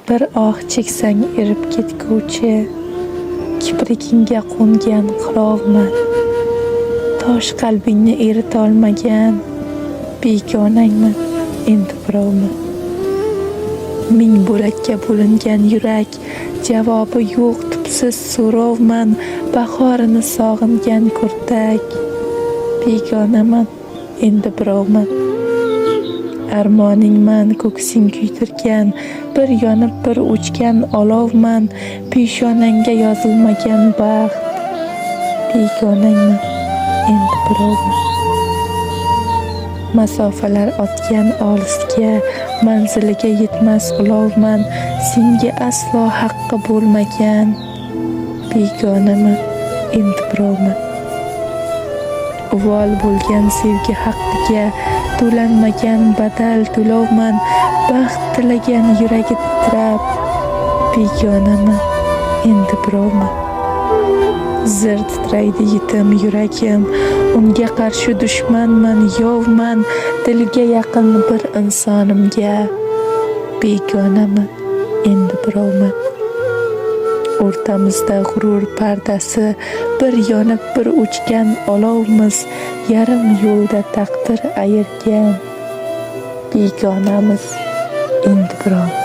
Bir oh cheksang erib ketguvchi, kiprikingga qo'ngan qirovman. Tosh qalbingni eritolmagan begonangman, endi birovman. Ming bo'lakka bo'lingan yurak, javobi yo'q tubsiz so'rovman. Bahorini sog'ingan kurtak, begonaman, endi birovman. Armoningman, ko'ksing kuydirgan, bir yonib bir o'chgan olovman. Peshonangga yozilmagan baxt, begonangman, endi birovman. Masofalar otgan olisga, manziliga yetmas ulovman. Senga aslo haqqi bo'lmagan, begonaman, endi birovman. Uvol bo'lgan sevgi haqqiga to'lanmagan badal to'lovman. Baxt tilagan yuragi titrab, begonaman, endi birovman. Zir titraydi yetim yuragim, unga qarshi dushmanman, yovman. Dilga yaqin bir insonimga, begonaman, endi birovman. O'rtamizda g'urur pardasi, bir yonib bir o'chgan olovmiz. Yarim yo'lda taqdir ayirgan, begonamiz, endi birovman.